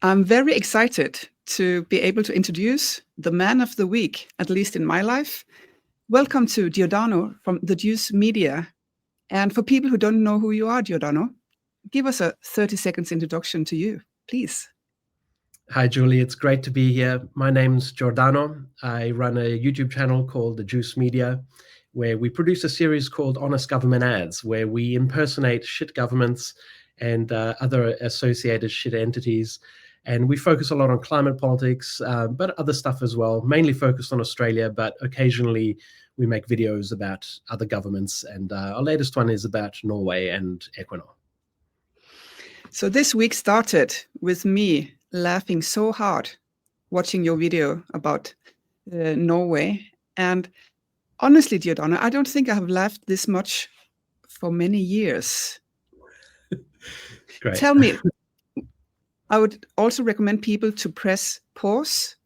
I'm very excited to be able to introduce the man of the week, at least in my life. Welcome to Giordano from theJuiceMedia. And for people who don't know who you are, Giordano, give us a 30 seconds introduction to you, please. Hi, Julie. It's great to be here. My name's Giordano. I run a YouTube channel called theJuiceMedia, where we produce a series called Honest Government Ads, where we impersonate shit governments and other associated shit entities. And we focus a lot on climate politics, but other stuff as well, mainly focused on Australia, but occasionally we make videos about other governments. And our latest one is about Norway and Equinor. So this week started with me laughing so hard watching your video about Norway. And honestly, Giordano, I don't think I have laughed this much for many years. Great. Tell me, I would also recommend people to press pause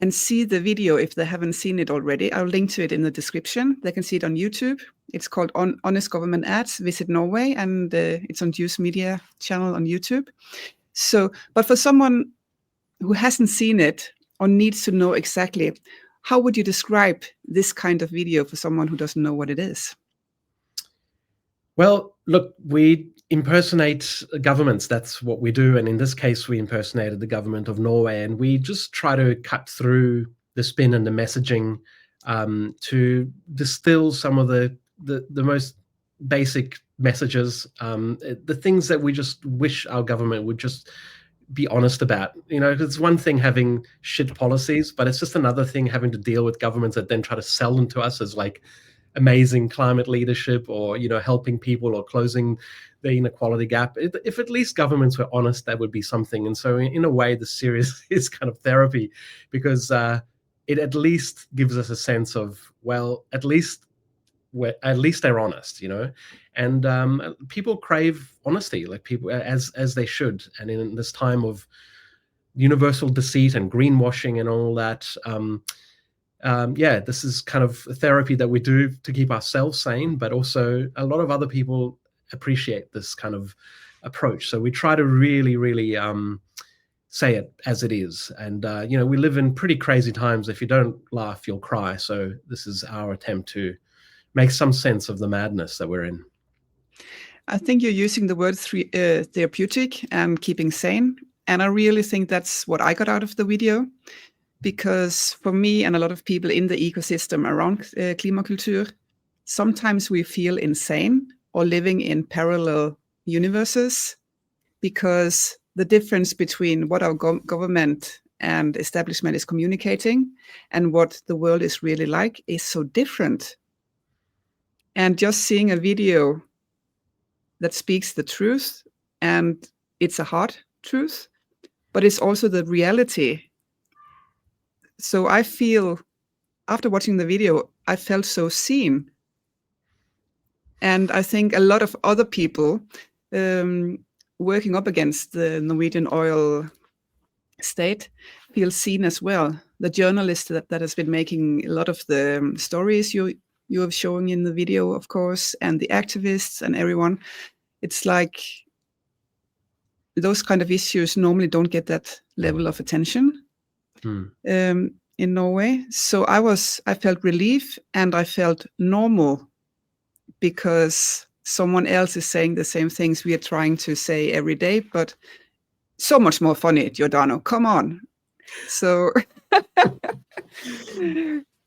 and see the video if they haven't seen it already. I'll link to it in the description. They can see it on YouTube. It's called Honest Government Ads, Visit Norway, and it's on JuiceMedia channel on YouTube. So, but for someone who hasn't seen it or needs to know exactly, how would you describe this kind of video for someone who doesn't know what it is? Well, look, we impersonate governments. That's what we do. And in this case, we impersonated the government of Norway. And we just try to cut through the spin and the messaging to distill some of the most basic messages, the things that we just wish our government would just be honest about. You know, it's one thing having shit policies, but it's just another thing having to deal with governments that then try to sell them to us as like amazing climate leadership, or, you know, helping people or closing the inequality gap. If at least governments were honest, that would be something. And so in a way, the series is kind of therapy, because it at least gives us a sense of, well, at least they're honest, you know. And people crave honesty, like people as they should. And in this time of universal deceit and greenwashing and all that, yeah, this is kind of a therapy that we do to keep ourselves sane, but also a lot of other people appreciate this kind of approach. So we try to really, really say it as it is. And, you know, we live in pretty crazy times. If you don't laugh, you'll cry. So this is our attempt to make some sense of the madness that we're in. I think you're using the word therapeutic and keeping sane. And I really think that's what I got out of the video. Because for me and a lot of people in the ecosystem around Klimakultur, sometimes we feel insane or living in parallel universes, because the difference between what our government and establishment is communicating and what the world is really like is so different. And just seeing a video that speaks the truth, and it's a hard truth, but it's also the reality. So I feel, after watching the video, I felt so seen. And I think a lot of other people working up against the Norwegian oil state feel seen as well. The journalist that has been making a lot of the stories you have shown in the video, of course, and the activists and everyone. It's like those kind of issues normally don't get that level of attention. In Norway. So I felt relief, and I felt normal, because someone else is saying the same things we are trying to say every day, but so much more funny, Giordano, come on. So,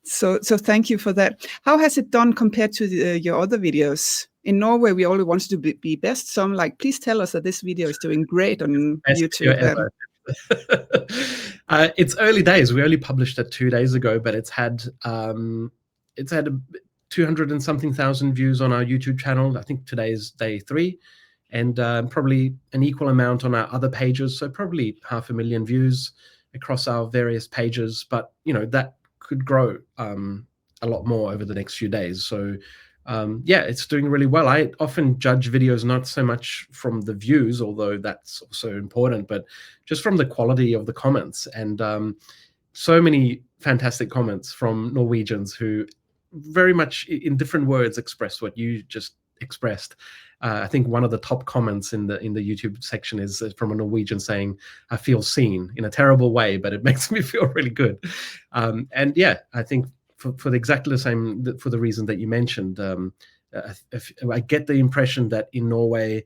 so thank you for that. How has it done compared to your other videos? In Norway, we always wanted to be best. So I'm like, please tell us that this video is doing great on YouTube. It's early days. We only published it 2 days ago, but it's had 200 and something thousand views on our YouTube channel. I think today is day 3, and probably an equal amount on our other pages. So probably 500,000 views across our various pages. But, you know, that could grow a lot more over the next few days. So yeah, it's doing really well. I often judge videos not so much from the views, although that's also important, but just from the quality of the comments. And so many fantastic comments from Norwegians who very much in different words express what you just expressed. I think one of the top comments in the YouTube section is from a Norwegian saying, "I feel seen," in a terrible way, but it makes me feel really good. And yeah, I think for exactly the same, for the reason that you mentioned, I get the impression that in Norway,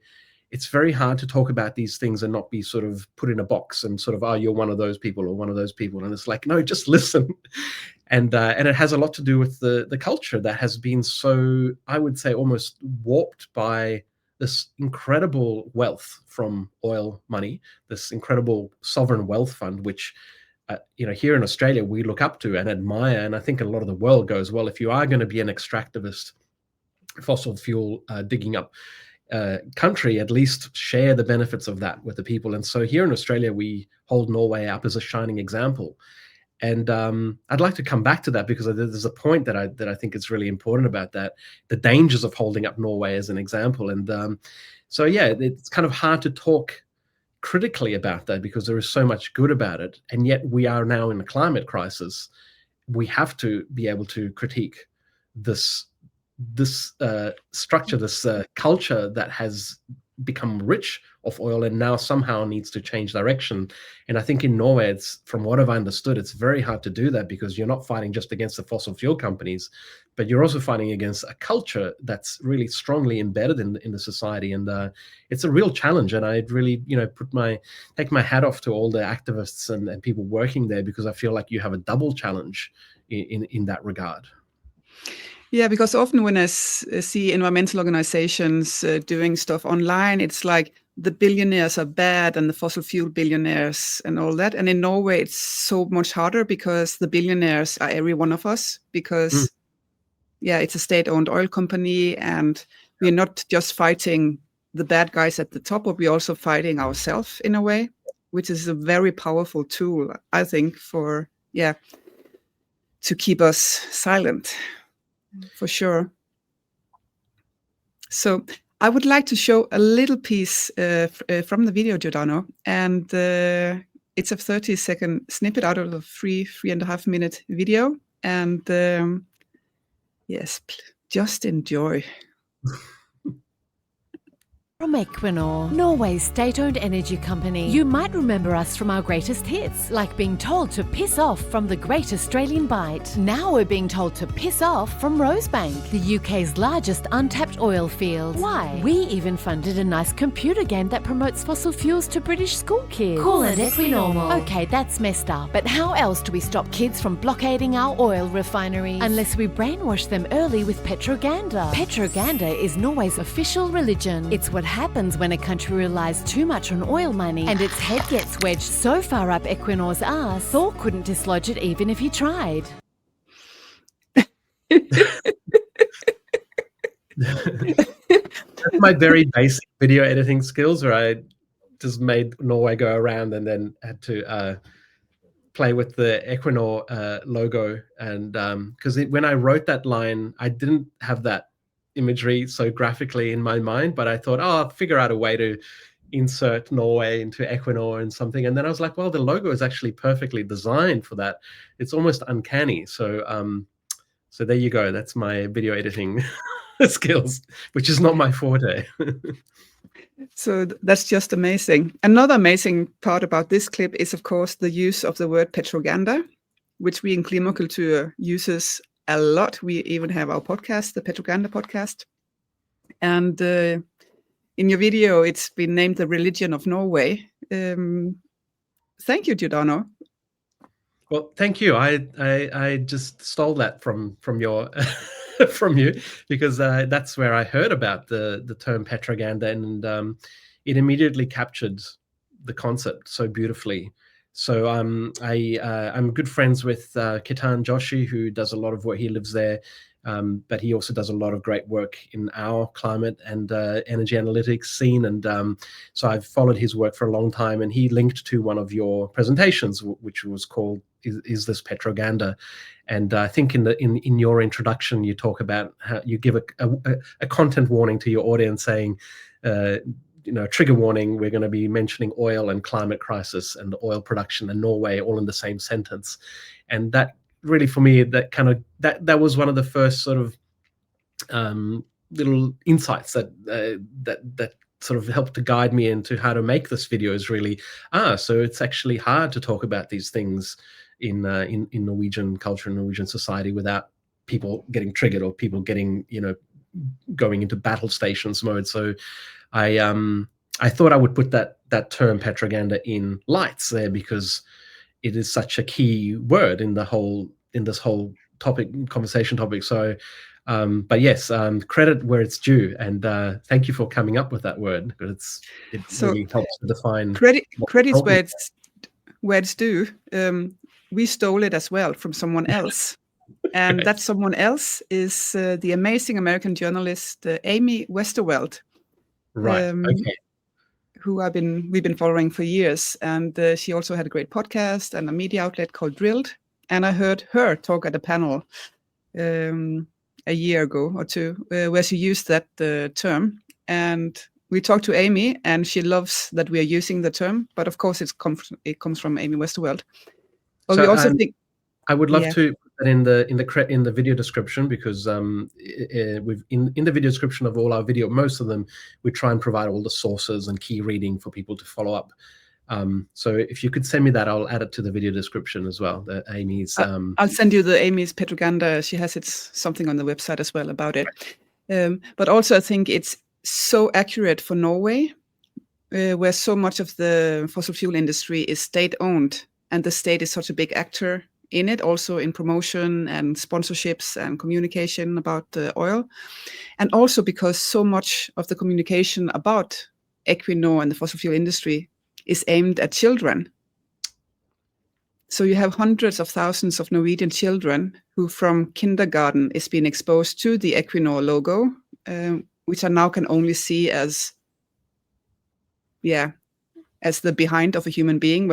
it's very hard to talk about these things and not be sort of put in a box and sort of, oh, you're one of those people or one of those people. And it's like, no, just listen. And it has a lot to do with the culture that has been so, I would say, almost warped by this incredible wealth from oil money, this incredible sovereign wealth fund, which, here in Australia, we look up to and admire. And I think a lot of the world goes, well, if you are going to be an extractivist, fossil fuel digging up country, at least share the benefits of that with the people. And so here in Australia, we hold Norway up as a shining example. And I'd like to come back to that because there's a point that I think is really important about that, the dangers of holding up Norway as an example. And so, yeah, it's kind of hard to talk critically about that because there is so much good about it. And yet we are now in a climate crisis. We have to be able to critique this structure, this culture that has become rich of oil and now somehow needs to change direction. And I think in Norway, from what I've understood, it's very hard to do that because you're not fighting just against the fossil fuel companies, but you're also fighting against a culture that's really strongly embedded in the society. And it's a real challenge. And I'd really, take my hat off to all the activists and people working there, because I feel like you have a double challenge in that regard. Yeah, because often when I see environmental organizations doing stuff online, it's like the billionaires are bad and the fossil fuel billionaires and all that. And in Norway, it's so much harder because the billionaires are every one of us, because, it's a state-owned oil company, and we're not just fighting the bad guys at the top, but we're also fighting ourselves in a way, which is a very powerful tool, I think, to keep us silent. For sure. So I would like to show a little piece from the video, Giordano, and it's a 30-second snippet out of a 3.5-minute video. And yes, just enjoy. From Equinor, Norway's state-owned energy company. You might remember us from our greatest hits, like being told to piss off from the Great Australian Bight. Now we're being told to piss off from Rosebank, the UK's largest untapped oil field. Why? We even funded a nice computer game that promotes fossil fuels to British school kids. Call it Equinormal. Okay, that's messed up. But how else do we stop kids from blockading our oil refineries? Unless we brainwash them early with Petroganda. Petroganda is Norway's official religion. It's what happens when a country relies too much on oil money and its head gets wedged so far up Equinor's arse, Thor couldn't dislodge it even if he tried. That's my very basic video editing skills, where I just made Norway go around and then had to play with the Equinor logo. And because when I wrote that line, I didn't have that imagery so graphically in my mind, but I thought, I'll figure out a way to insert Norway into Equinor and something. And then I was like, well, the logo is actually perfectly designed for that. It's almost uncanny. So so there you go. That's my video editing skills, which is not my forte. So that's just amazing. Another amazing part about this clip is, of course, the use of the word Petroganda, which we in Klimakultur uses a lot. We even have our podcast, the Petroganda podcast. And in your video, it's been named the religion of Norway. Thank you, Giordano. Well, thank you. I just stole that from your from you, because that's where I heard about the term Petroganda, and it immediately captured the concept so beautifully. So I'm good friends with Ketan Joshi, who does a lot of work. He lives there, but he also does a lot of great work in our climate and energy analytics scene. And so I've followed his work for a long time. And he linked to one of your presentations, which was called "Is This Petroganda?" And I think in your introduction, you talk about how you give a content warning to your audience, saying, trigger warning, we're going to be mentioning oil and climate crisis and oil production and Norway all in the same sentence. And that really, for me, that was one of the first sort of little insights that sort of helped to guide me into how to make this video is really, so it's actually hard to talk about these things in Norwegian culture and Norwegian society without people getting triggered or people getting, going into battle stations mode. So I thought I would put that term propaganda in lights there, because it is such a key word in this whole conversation topic. So but yes, credit where it's due, and thank you for coming up with that word, because it really helps to define credits where it's due. We stole it as well from someone else. And Right. that someone else is the amazing American journalist Amy Westerveld, Right. Okay. who we've been following for years. And she also had a great podcast and a media outlet called Drilled. And I heard her talk at a panel a year ago or two, where she used that term. And we talked to Amy, and she loves that we are using the term. But of course, it comes from Amy Westerveld. But So, we also think I would love Yeah. to put that in the video description, because we've in the video description of all our video, most of them, we try and provide all the sources and key reading for people to follow up. So if you could send me that, I'll add it to the video description as well. The Amy's. I'll send you the Amy's propaganda. She has something on the website as well about it. But also, I think it's so accurate for Norway, where so much of the fossil fuel industry is state-owned, and the state is such a big actor in it, also in promotion and sponsorships and communication about the oil. And also because so much of the communication about Equinor and the fossil fuel industry is aimed at children. So you have hundreds of thousands of Norwegian children who from kindergarten is being exposed to the Equinor logo, which I now can only see as the behind of a human being,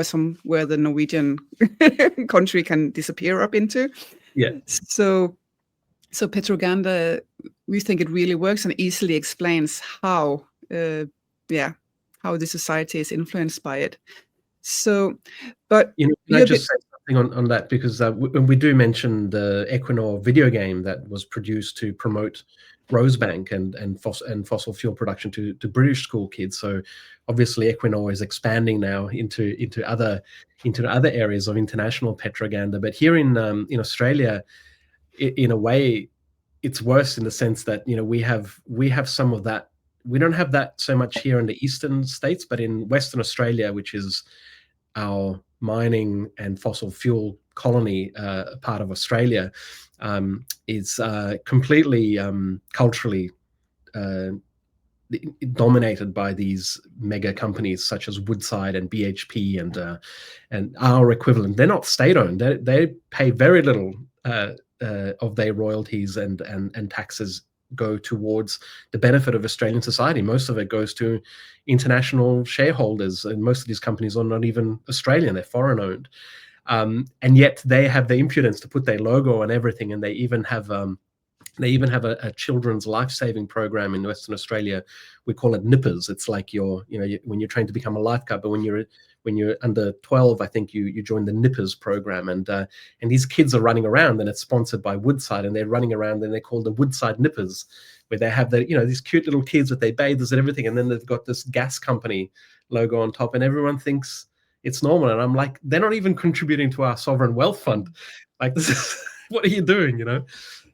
where the Norwegian country can disappear up into. Yeah. So propaganda, we think it really works and easily explains how the society is influenced by it. So, but can I just say something on that, because when we do mention the Equinor video game that was produced to promote Rosebank and fossil fuel production to British school kids. So obviously Equinor is expanding now into other areas of international propaganda. But here in Australia, in a way, it's worse in the sense that we have some of that. We don't have that so much here in the eastern states, but in Western Australia, which is our mining and fossil fuel colony part of Australia, is completely culturally dominated by these mega companies such as Woodside and BHP and our equivalent. They're not state-owned. They pay very little of their royalties and taxes go towards the benefit of Australian society. Most of it goes to international shareholders, and most of these companies are not even Australian, they're foreign owned. And yet they have the impudence to put their logo on everything, and they even have a children's life-saving program in Western Australia. We call it nippers. It's like when you're trying to become a lifeguard, but when you're under 12, I think you join the nippers program, and these kids are running around, and it's sponsored by Woodside, and they're running around, and they're called the Woodside nippers, where they have these cute little kids with their bathers and everything, and then they've got this gas company logo on top, and everyone thinks it's normal. And I'm like, they're not even contributing to our sovereign wealth fund. Like, this is what are you doing?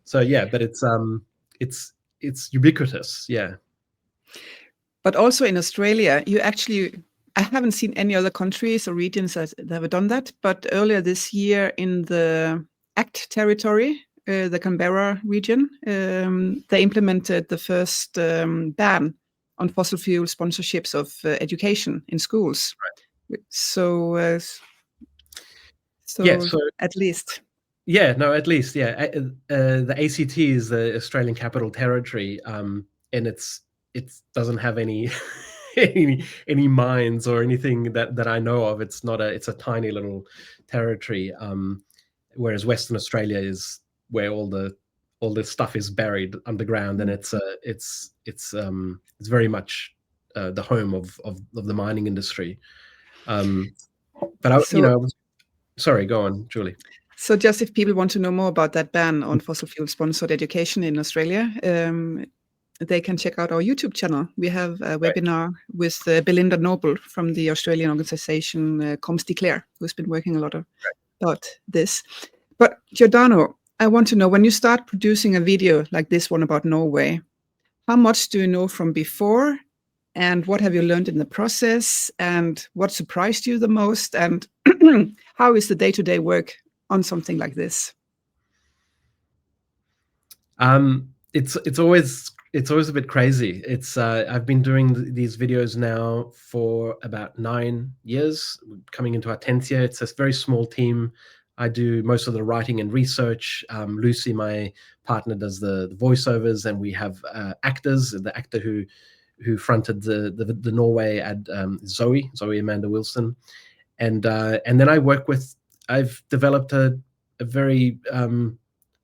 So yeah, but it's ubiquitous, yeah. But also in Australia, I haven't seen any other countries or regions that have done that. But earlier this year in the ACT territory, the Canberra region, they implemented the first ban on fossil fuel sponsorships of education in schools. Right. So at least. Yeah, no, at least, yeah. The ACT is the Australian Capital Territory, and it doesn't have any any mines or anything that I know of. It's a tiny little territory, whereas Western Australia is where all the stuff is buried underground, and it's very much the home of the mining industry. But sorry, go on, Julie. So just if people want to know more about that ban on fossil fuel sponsored education in Australia, they can check out our YouTube channel. We have a webinar with Belinda Noble from the Australian organization Comms Declare, who's been working a lot about this. But Giordano, I want to know, when you start producing a video like this one about Norway, how much do you know from before? And what have you learned in the process? And what surprised you the most? And how is the day-to-day work on something like this? It's always a bit crazy. I've been doing these videos now for about 9 years, coming into our 10th year. It's a very small team. I do most of the writing and research. Lucy, my partner, does the voiceovers, and we have actors. The actor who fronted the Norway ad, Zoe Amanda Wilson, and then I've developed a very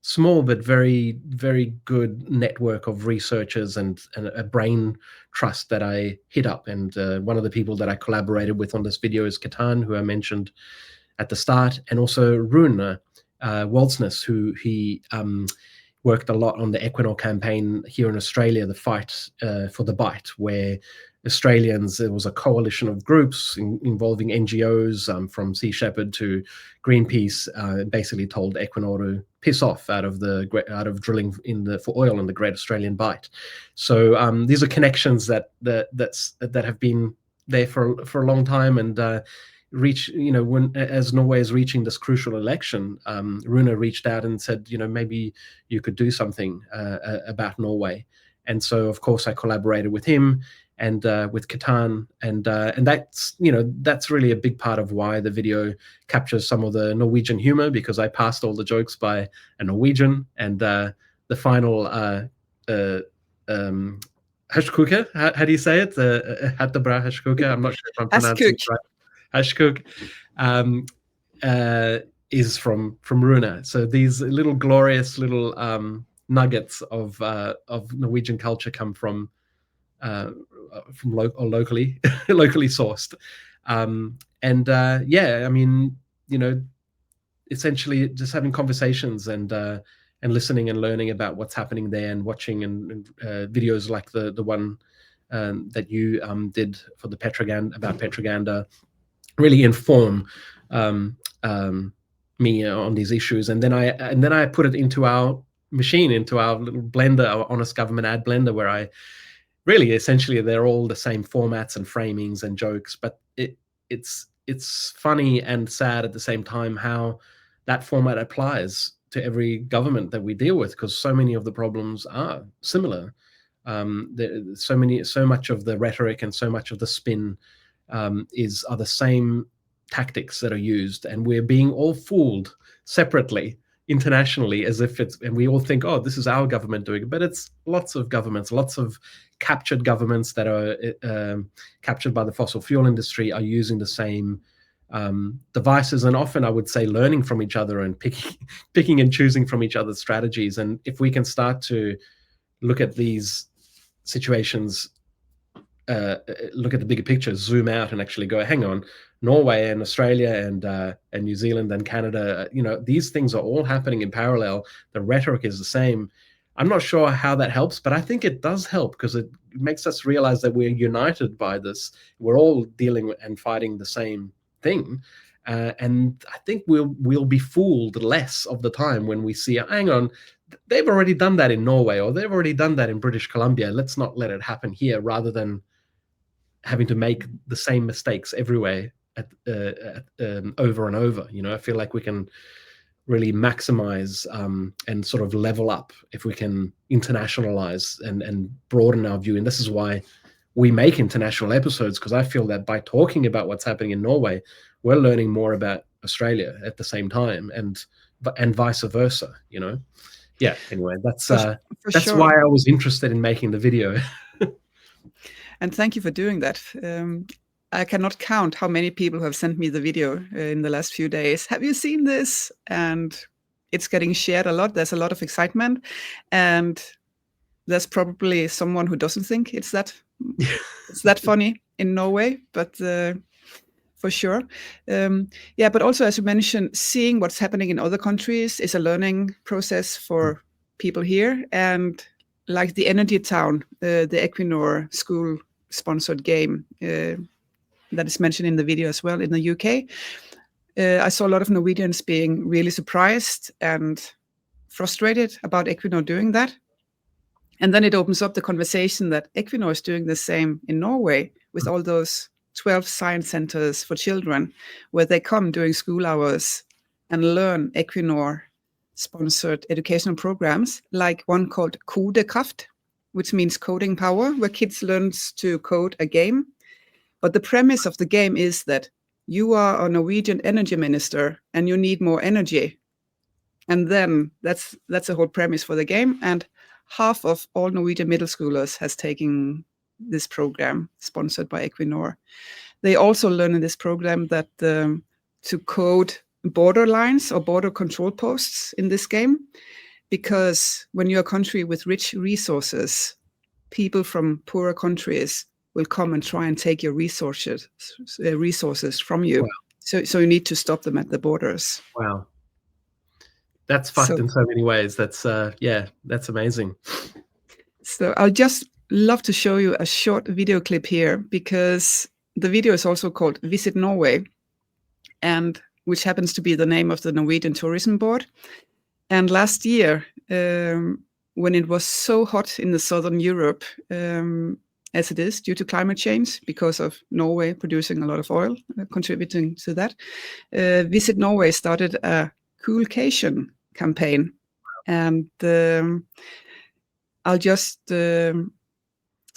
small but very, very good network of researchers and a brain trust that I hit up. And one of the people that I collaborated with on this video is Katan, who I mentioned at the start, and also Rune Waldsness, who he worked a lot on the Equinor campaign here in Australia, the fight for the bite, where Australians, there was a coalition of groups involving NGOs from Sea Shepherd to Greenpeace, basically told Equinor to piss off out of drilling for oil in the Great Australian Bight. So these are connections that have been there for a long time, and as Norway is reaching this crucial election, Rune reached out and said, maybe you could do something about Norway. And so, of course, I collaborated with him and with Katan, and that's really a big part of why the video captures some of the Norwegian humor, because I passed all the jokes by a Norwegian, and the final hashkuke, how do you say it? Hattebra hashkuke. I'm not sure if I'm pronouncing it right. Hashkuk is from Rune. So these little glorious little nuggets of Norwegian culture come from locally sourced, essentially just having conversations and listening and learning about what's happening there, and watching and videos like the one that you did for the Petroganda really inform me on these issues, and then I put it into our machine, into our little blender, our Honest Government ad blender, where I really essentially they're all the same formats and framings and jokes, but it's funny and sad at the same time how that format applies to every government that we deal with, because so many of the problems are similar. So much of the rhetoric and so much of the spin are the same tactics that are used, and we're being all fooled separately internationally as if and we all think, oh, this is our government doing it, but it's lots of governments, lots of captured governments that are captured by the fossil fuel industry are using the same devices, and often I would say learning from each other and picking and choosing from each other's strategies. And if we can start to look at these situations, look at the bigger picture, zoom out and actually go, hang on, Norway and Australia and New Zealand and Canada, these things are all happening in parallel. The rhetoric is the same. I'm not sure how that helps, but I think it does help, because it makes us realize that we're united by this. We're all dealing and fighting the same thing. And I think we'll be fooled less of the time when we see, hang on, they've already done that in Norway, or they've already done that in British Columbia. Let's not let it happen here, rather than having to make the same mistakes everywhere over and over. I feel like we can really maximize and sort of level up if we can internationalize and broaden our view. And this is why we make international episodes, because I feel that by talking about what's happening in Norway, we're learning more about Australia at the same time, and vice versa. Yeah. Anyway, that's sure. Why I was interested in making the video. And thank you for doing that. I cannot count how many people who have sent me the video in the last few days. Have you seen this? And it's getting shared a lot. There's a lot of excitement, and there's probably someone who doesn't think it's that funny in Norway, but for sure. But also, as you mentioned, seeing what's happening in other countries is a learning process for people here, and like the Energy Town, the Equinor school-sponsored game that is mentioned in the video as well in the UK. I saw a lot of Norwegians being really surprised and frustrated about Equinor doing that. And then it opens up the conversation that Equinor is doing the same in Norway with all those 12 science centers for children, where they come during school hours and learn Equinor-sponsored educational programs, like one called Kodekraft, which means coding power, where kids learn to code a game. But the premise of the game is that you are a Norwegian energy minister and you need more energy. And then that's the whole premise for the game. And half of all Norwegian middle schoolers has taken this program sponsored by Equinor. They also learn in this program that to code border lines or border control posts in this game, because when you're a country with rich resources, people from poorer countries will come and try and take your resources from you. Wow. So you need to stop them at the borders. Wow. That's fucked in so many ways. That's that's amazing. So I'll just love to show you a short video clip here, because the video is also called Visit Norway, and which happens to be the name of the Norwegian Tourism Board. And last year, when it was so hot in the southern Europe, as it is due to climate change, because of Norway producing a lot of oil, contributing to that, Visit Norway started a coolcation campaign. And I'll just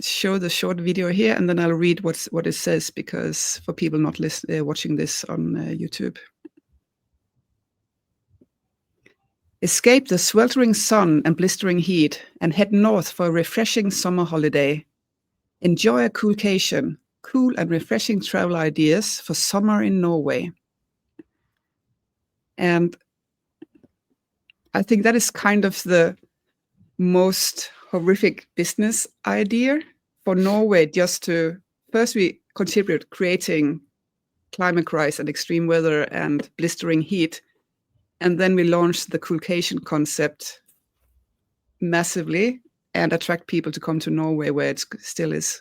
show the short video here, and then I'll read what it says, because for people not watching this on YouTube. Escape the sweltering sun and blistering heat and head north for a refreshing summer holiday. Enjoy a coolcation, cool and refreshing travel ideas for summer in Norway. And I think that is kind of the most horrific business idea for Norway, just to first we contribute creating climate crisis and extreme weather and blistering heat. And then we launch the coolcation concept massively and attract people to come to Norway, where it still is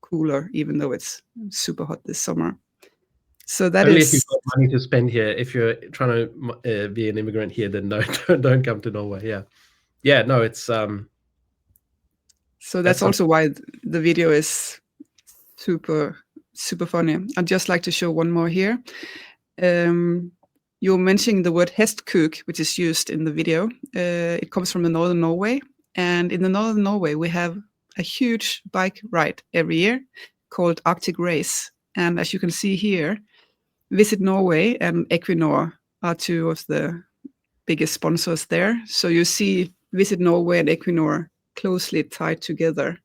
cooler, even though it's super hot this summer. So that only is. If you've got money to spend here. If you're trying to be an immigrant here, then no, don't come to Norway. Yeah. No, it's. So that's also why the video is super funny. I'd just like to show one more here. You're mentioning the word hestkuk, which is used in the video. It comes from the northern Norway. And in the northern Norway, we have a huge bike ride every year called Arctic Race. And as you can see here, Visit Norway and Equinor are two of the biggest sponsors there. So you see Visit Norway and Equinor closely tied together.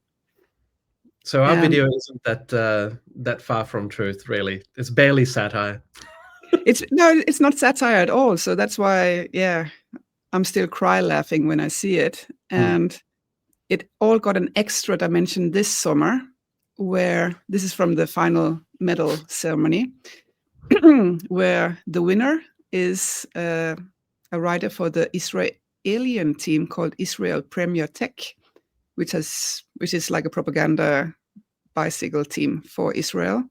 So our video isn't that far from truth, really. It's barely satire. It's not satire at all. So that's why, I'm still cry laughing when I see it. And it all got an extra dimension this summer, where this is from the final medal ceremony, where the winner is a rider for the Israeli team called Israel Premier Tech, which is like a propaganda bicycle team for Israel.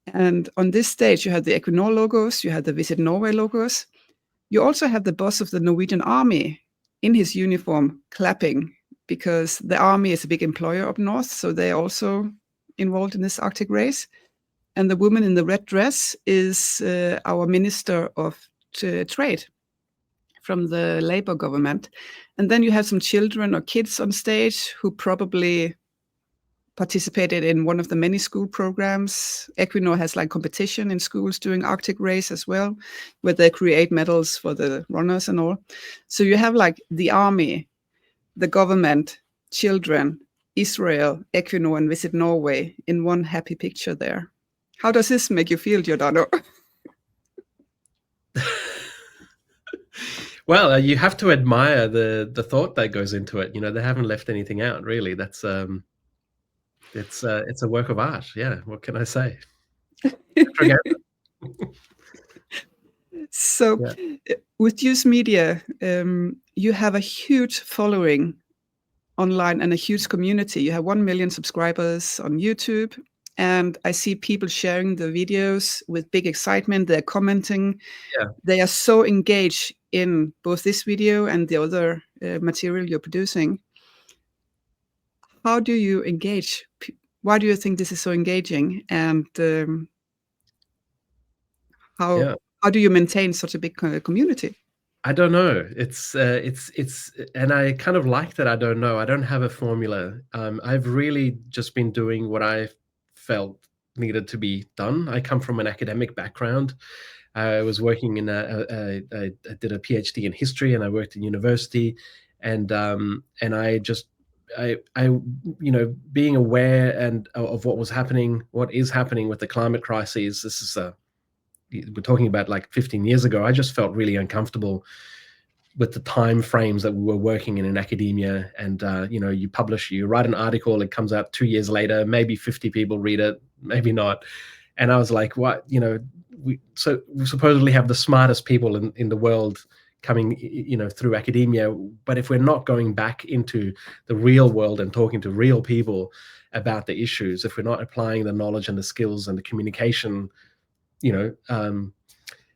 And on this stage, you have the Equinor logos, you have the Visit Norway logos. You also have the boss of the Norwegian army in his uniform clapping, because the army is a big employer up north, so they're also involved in this Arctic race. And the woman in the red dress is our Minister of Trade from the Labour government. And then you have some children or kids on stage who probably participated in one of the many school programs. Equinor has like competition in schools doing Arctic race as well, where they create medals for the runners and all. So you have like the army, the government, children, Israel, Equinor, and Visit Norway in one happy picture there. How does this make you feel, Giordano? Well, you have to admire the thought that goes into it. You know, they haven't left anything out, really. That's it's a work of art. Yeah, what can I say? So with JuiceMedia, you have a huge following online and a huge community. You have 1 million subscribers on YouTube, and I see people sharing the videos with big excitement. They're commenting. Yeah. They are so engaged in both this video and the other material you're producing. How do you engage? Why do you think this is so engaging? And how do you maintain such a big community? I don't know. It's and I kind of like that. I don't know. I don't have a formula. I've really just been doing what I felt needed to be done. I come from an academic background. I was working in I did a PhD in history, and I worked in university, and I just you know, being aware and of what is happening with the climate crises. This is we're talking about like 15 years ago. I just felt really uncomfortable with the time frames that we were working in academia. And you know, you write an article, it comes out 2 years later, maybe 50 people read it, maybe not. And I was like, what, you know, we supposedly have the smartest people in the world coming, you know, through academia, but if we're not going back into the real world and talking to real people about the issues, if we're not applying the knowledge and the skills and the communication, you know,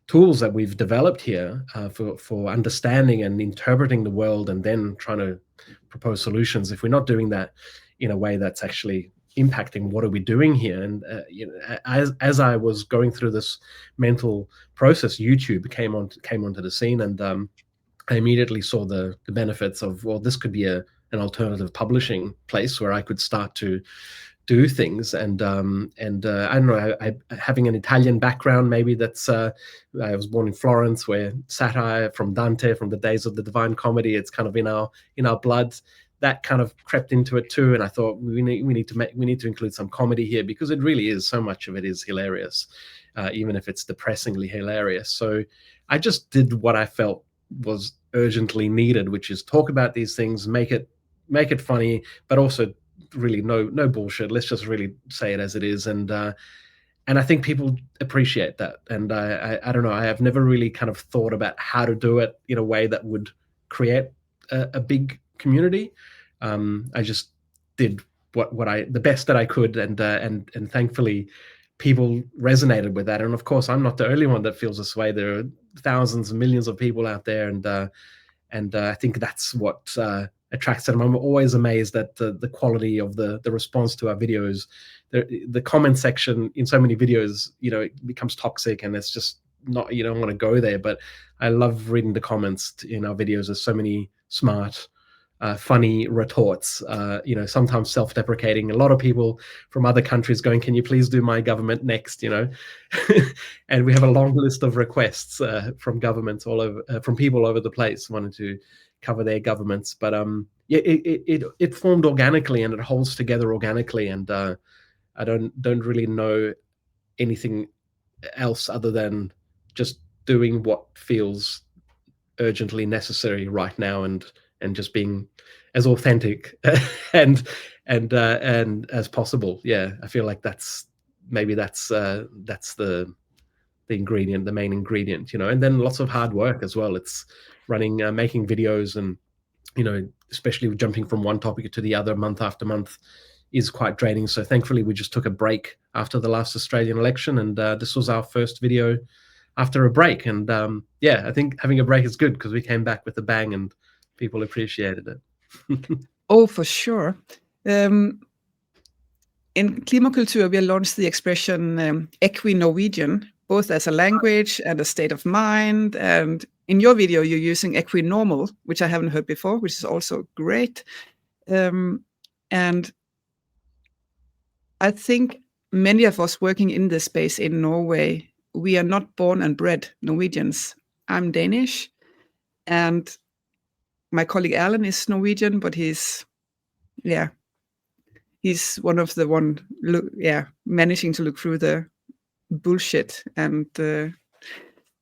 tools that we've developed here for understanding and interpreting the world and then trying to propose solutions, if we're not doing that in a way that's actually impacting what are we doing here. And you know, as I was going through this mental process, YouTube came onto the scene, and I immediately saw the benefits of, well, this could be an alternative publishing place where I could start to do things. And I don't know, I having an Italian background, maybe that's I was born in Florence, where satire from Dante, from the days of the Divine Comedy, it's kind of in our blood. That kind of crept into it too, and I thought we need to include some comedy here, because it really is, so much of it is hilarious, even if it's depressingly hilarious. So I just did what I felt was urgently needed, which is talk about these things, make it funny, but also really no bullshit. Let's just really say it as it is, and I think people appreciate that. And I don't know, I have never really kind of thought about how to do it in a way that would create a big community. I just did the best that I could, and thankfully people resonated with that. And of course, I'm not the only one that feels this way. There are thousands and millions of people out there, and I think that's what attracts them. I'm always amazed at the quality of the response to our videos. The comment section in so many videos, you know, it becomes toxic, and it's just not, you don't want to go there. But I love reading the comments in our videos. There's so many smart, funny retorts, you know, sometimes self-deprecating. A lot of people from other countries going, can you please do my government next, you know? And we have a long list of requests from governments all over, from people all over the place wanting to cover their governments. But yeah, it formed organically, and it holds together organically. And I don't really know anything else other than just doing what feels urgently necessary right now, and just being as authentic and as possible. Yeah, I feel like that's the ingredient, the main ingredient, you know. And then lots of hard work as well. It's running, making videos, and, you know, especially jumping from one topic to the other month after month is quite draining. So thankfully we just took a break after the last Australian election, and this was our first video after a break. And yeah, I think having a break is good, because we came back with a bang and people appreciated it. Oh, for sure. In Klimakultur, we launched the expression Norwegian, both as a language and a state of mind. And in your video, you're using equinormal, which I haven't heard before, which is also great. And I think many of us working in this space in Norway, we are not born and bred Norwegians. I'm Danish, and my colleague Alan is Norwegian, but he's one of the managing to look through the bullshit and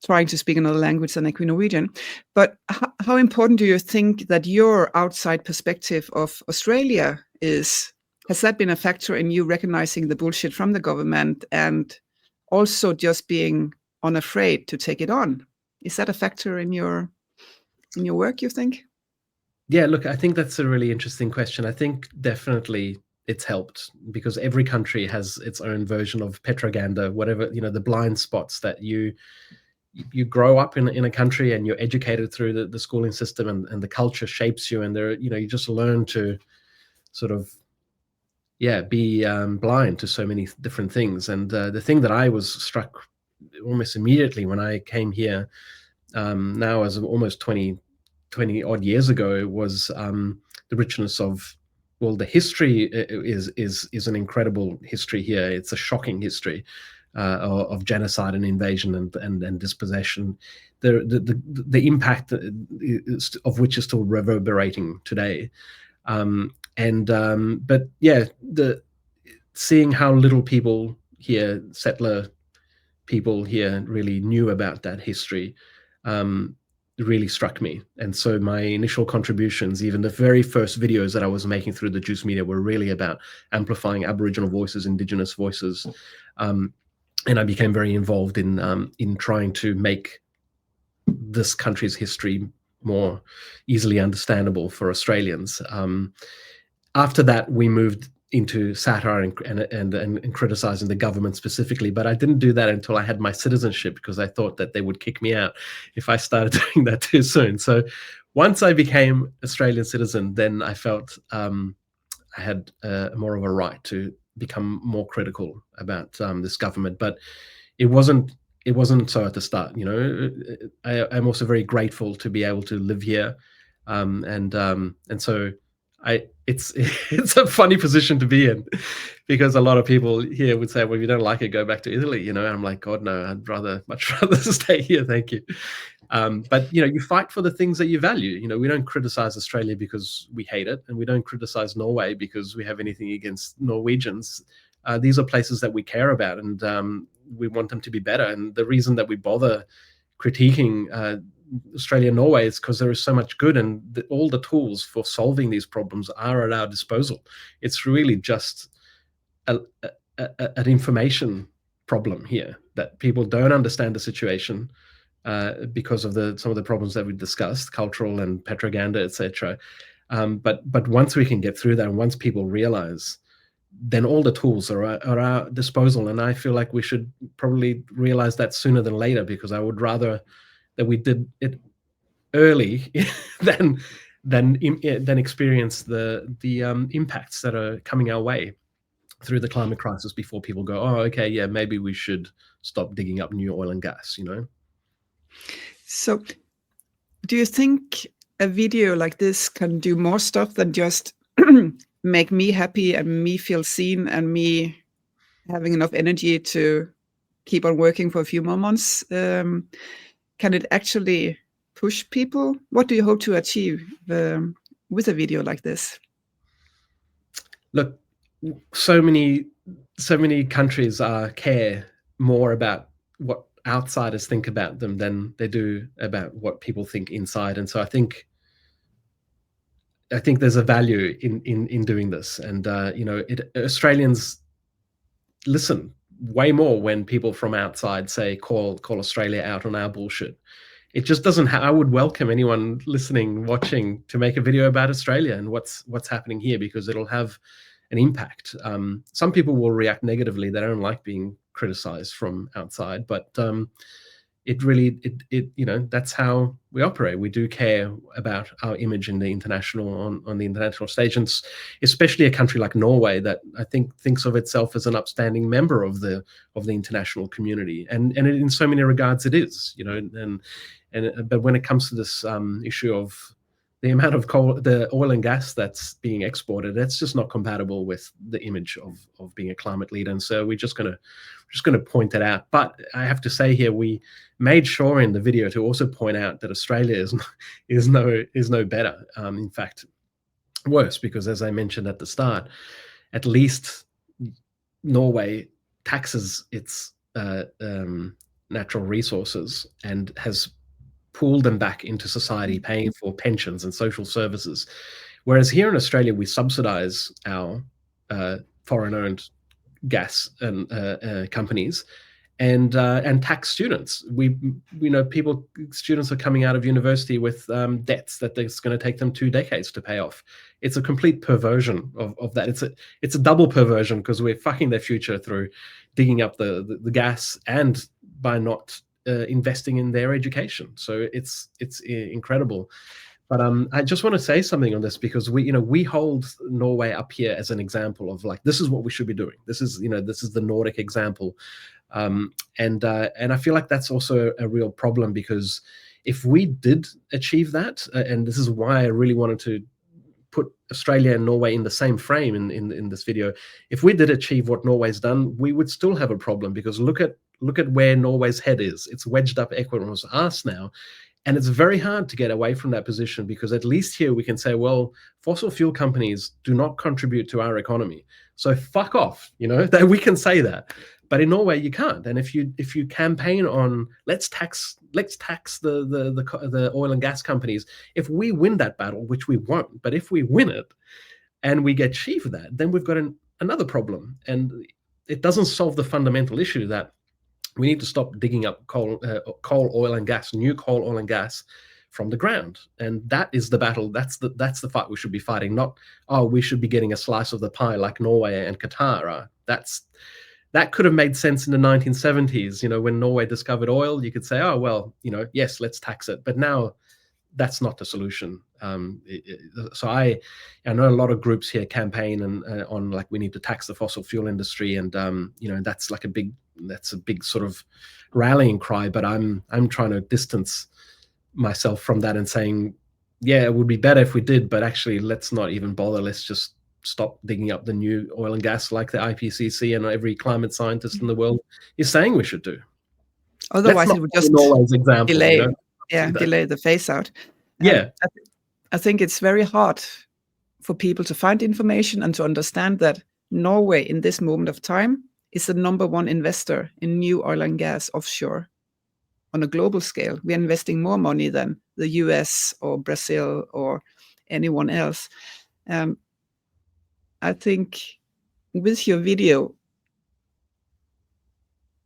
trying to speak another language than Equi-Norwegian. But how important do you think that your outside perspective of Australia is? Has that been a factor in you recognizing the bullshit from the government, and also just being unafraid to take it on? Is that a factor in your work, you think? Yeah, look, I think that's a really interesting question. I think definitely it's helped, because every country has its own version of petroganda, whatever, the blind spots that you grow up in a country, and you're educated through the schooling system, and the culture shapes you, and you just learn to sort of, be blind to so many different things. And the thing that I was struck almost immediately when I came here, now as almost 20 odd years ago, was the richness of, well, the history is an incredible history here. It's a shocking history of genocide and invasion and dispossession. The impact of which is still reverberating today. But yeah, seeing how little people here, settler people here, really knew about that history, really struck me. And so my initial contributions, even the very first videos that I was making through the Juice Media, were really about amplifying Aboriginal voices, Indigenous voices. And I became very involved in trying to make this country's history more easily understandable for Australians. After that, we moved into satire and criticizing the government specifically, but I didn't do that until I had my citizenship, because I thought that they would kick me out if I started doing that too soon. So once I became Australian citizen, then I felt I had more of a right to become more critical about this government. But it wasn't so at the start. I'm also very grateful to be able to live here, and so it's a funny position to be in, because a lot of people here would say, well, if you don't like it, go back to Italy, and I'm like, God, no, I'd much rather stay here, thank you. But you fight for the things that you value. We don't criticize Australia because we hate it, and we don't criticize Norway because we have anything against Norwegians. These are places that we care about, and we want them to be better. And the reason that we bother critiquing Australia and Norway is because there is so much good, and all the tools for solving these problems are at our disposal. It's really just an information problem here, that people don't understand the situation because of some of the problems that we discussed, cultural and petroganda, etc. But once we can get through that, and once people realize, then all the tools are at our disposal. And I feel like we should probably realize that sooner than later, because I would rather that we did it early than experience the impacts that are coming our way through the climate crisis before people go, oh, okay, yeah, maybe we should stop digging up new oil and gas, So do you think a video like this can do more stuff than just make me happy and me feel seen and me having enough energy to keep on working for a few more months? Can it actually push people? What do you hope to achieve with a video like this? Look, so many countries care more about what outsiders think about them than they do about what people think inside. And so I think there's a value in doing this. And Australians listen way more when people from outside say call Australia out on our bullshit. It just doesn't I would welcome anyone listening, watching, to make a video about Australia and what's happening here, because it'll have an impact. Some people will react negatively. They don't like being criticized from outside, but it really, that's how we operate. We do care about our image in the international, on the international stage, and especially a country like Norway that I think thinks of itself as an upstanding member of the international community, and in so many regards it is, but when it comes to this issue of the amount of the oil and gas that's being exported, that's just not compatible with the image of being a climate leader, and so we're just gonna point it out. But I have to say here, we made sure in the video to also point out that Australia is no better. In fact, worse, because as I mentioned at the start, at least Norway taxes its natural resources and has pooled them back into society, paying for pensions and social services. Whereas here in Australia, we subsidize our foreign-owned gas and companies, and tax students. Students are coming out of university with debts that it's going to take them 2 decades to pay off. It's a complete perversion of that. It's a double perversion, because we're fucking their future through digging up the gas and by not investing in their education. So it's incredible. But I just want to say something on this, because we hold Norway up here as an example of, like, this is what we should be doing. This is the Nordic example. And I feel like that's also a real problem, because if we did achieve that, and this is why I really wanted to put Australia and Norway in the same frame in this video, if we did achieve what Norway's done, we would still have a problem, because look at where Norway's head is. It's wedged up Equinor's ass now. And it's very hard to get away from that position, because at least here we can say, well, fossil fuel companies do not contribute to our economy, so fuck off. That we can say that. But in Norway, you can't. And if you campaign on let's tax the oil and gas companies, if we win that battle, which we won't, but if we win it and we achieve that, then we've got another problem, and it doesn't solve the fundamental issue that we need to stop digging up coal, oil and gas, new coal, oil and gas from the ground. And that is the battle. That's the fight we should be fighting. Not, we should be getting a slice of the pie like Norway and Qatar are. That could have made sense in the 1970s. When Norway discovered oil, you could say, oh, well, yes, let's tax it. But now that's not the solution. So I know a lot of groups here campaign on like, we need to tax the fossil fuel industry. And, that's like a big sort of rallying cry, but I'm trying to distance myself from that and saying, yeah, it would be better if we did, but actually let's not even bother. Let's just stop digging up the new oil and gas like the IPCC and every climate scientist in the world is saying we should do. Otherwise it would just delay, delay the phase out. Yeah. I think it's very hard for people to find information and to understand that Norway in this moment of time is the #1 investor in new oil and gas offshore on a global scale. We are investing more money than the US or Brazil or anyone else. I think with your video,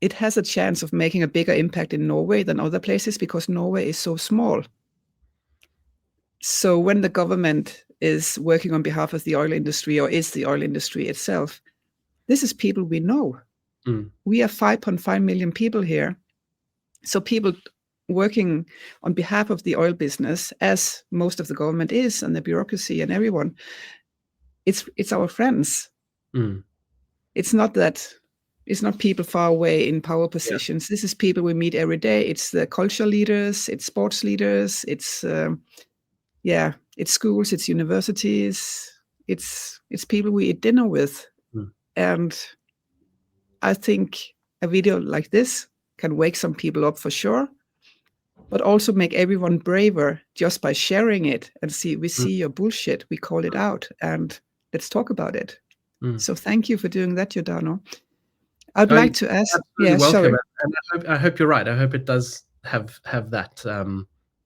it has a chance of making a bigger impact in Norway than other places, because Norway is so small. So when the government is working on behalf of the oil industry, or is the oil industry itself, this is people we know. We are 5.5 million people here. So people working on behalf of the oil business, as most of the government is, and the bureaucracy and everyone, it's our friends. It's not people far away in power positions. This is people we meet every day. It's the culture leaders, it's sports leaders, it's schools, it's universities, it's people we eat dinner with. And I think a video like this can wake some people up for sure, but also make everyone braver just by sharing it and we see your bullshit, we call it out, and let's talk about it. So thank you for doing that, Giordano. I'd like to ask. Yeah, welcome. And I hope you're right. I hope it does have that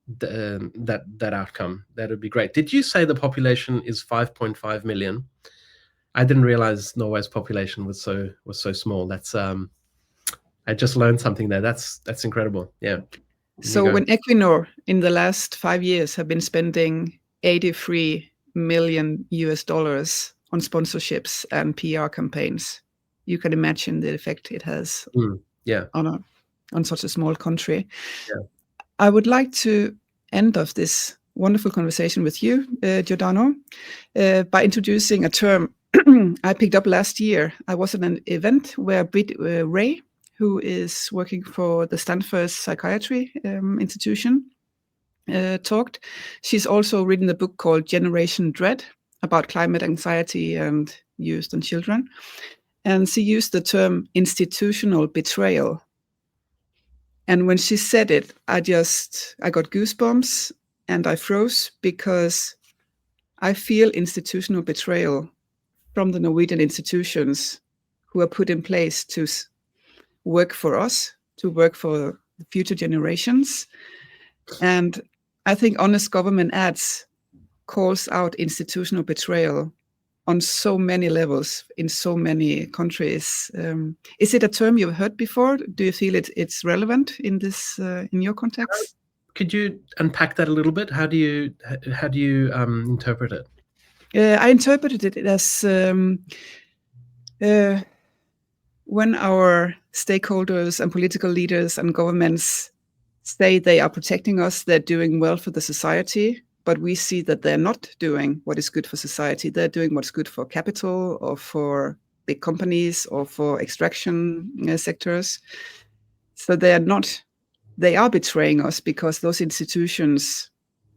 that outcome. That would be great. Did you say the population is 5.5 million? I didn't realize Norway's population was so small. That's I just learned something there. That's incredible. Yeah. So when Equinor in the last 5 years have been spending $83 million on sponsorships and PR campaigns, you can imagine the effect it has on such a small country. Yeah. I would like to end off this wonderful conversation with you, Giordano, by introducing a term I picked up last year. I was at an event where Britt Ray, who is working for the Stanford Psychiatry Institution, talked. She's also written a book called Generation Dread about climate anxiety and youth and children. And she used the term institutional betrayal. And when she said it, I got goosebumps and I froze, because I feel institutional betrayal from the Norwegian institutions who are put in place to work for us, to work for the future generations. And I think Honest Government Ads calls out institutional betrayal on so many levels in so many countries. Is it a term you've heard before? Do you feel it's relevant in this in your context? Could you unpack that a little bit? How do you interpret it? I interpreted it as when our stakeholders and political leaders and governments say they are protecting us, they're doing well for the society, but we see that they're not doing what is good for society. They're doing what's good for capital or for big companies or for extraction sectors. So they are betraying us because those institutions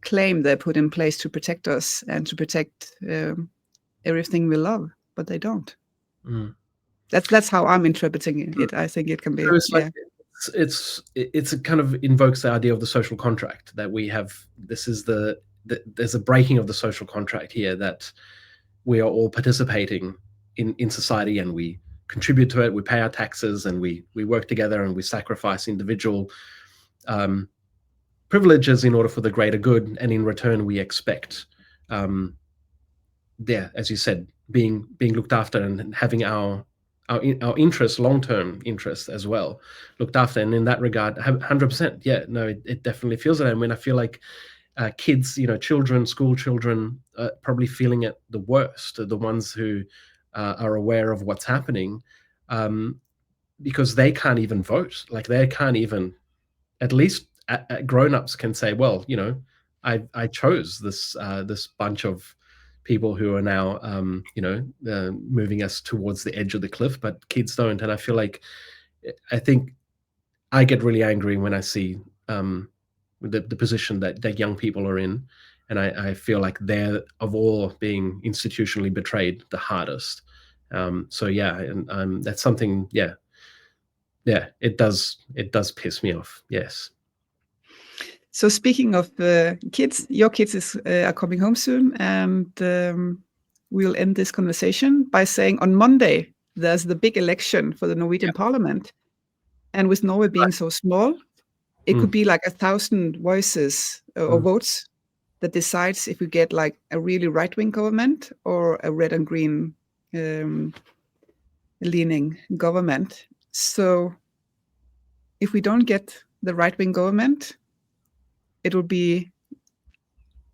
claim they're put in place to protect us and to protect everything we love, but they don't. Mm. That's how I'm interpreting it. I think it can be. So it's like, it's a kind of invokes the idea of the social contract that we have. This is there's a breaking of the social contract here, that we are all participating in society, and we contribute to it. We pay our taxes, and we work together, and we sacrifice individual privileges in order for the greater good. And in return, we expect, as you said, being looked after and having our interests, long-term interests as well, looked after. And in that regard, 100%, yeah, no, it definitely feels that. And when I feel like kids, children, school children, probably feeling it the worst, the ones who are aware of what's happening, because they can't even vote. Like, they can't even, at least grown-ups can say, well, I chose this bunch of people who are now, moving us towards the edge of the cliff, but kids don't. And I think I get really angry when I see the position that young people are in, and I feel like they're, of all being institutionally betrayed, the hardest. So yeah, and that's something. Yeah, it does piss me off. Yes. So speaking of kids, your kids are coming home soon, and we'll end this conversation by saying on Monday there's the big election for the Norwegian Parliament, and with Norway being so small, it could be like 1,000 voices or votes that decides if we get like a really right-wing government or a red and green leaning government. So if we don't get the right-wing government, it will be,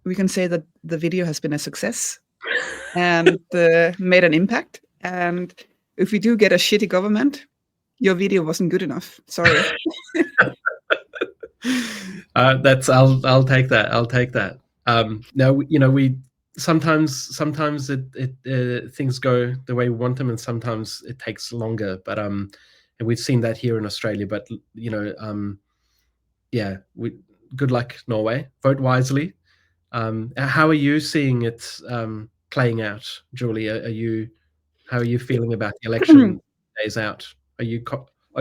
we can say that the video has been a success and made an impact. And if we do get a shitty government, your video wasn't good enough. Sorry. I'll take that. I'll take that. Now, we sometimes things go the way we want them, and sometimes it takes longer. But and we've seen that here in Australia. But good luck, Norway. Vote wisely. How are you seeing it playing out, Julie? How are you feeling about the election days out? Are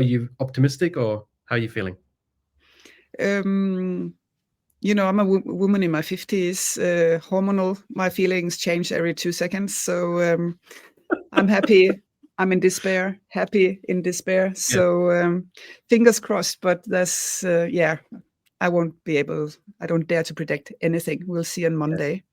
you optimistic, or how are you feeling? I'm a woman in my 50s. Hormonal, my feelings change every 2 seconds. So I'm happy. I'm in despair. Happy in despair. So fingers crossed. But that's I won't be able. I don't dare to predict anything. We'll see on Monday.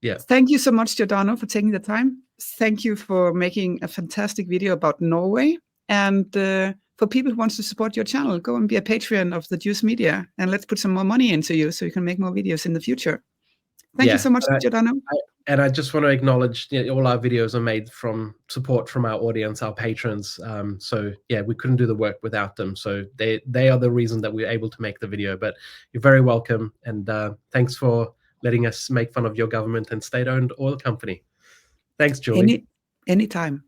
Yeah. Thank you so much, Giordano, for taking the time. Thank you for making a fantastic video about Norway. And for people who want to support your channel, go and be a Patreon of theJuiceMedia, and let's put some more money into you so you can make more videos in the future. Thank you so much, Giordano. And I just want to acknowledge all our videos are made from support from our audience, our patrons. So yeah, we couldn't do the work without them. So they are the reason that we're able to make the video. But you're very welcome, and thanks for letting us make fun of your government and state-owned oil company. Thanks, Julie. Anytime.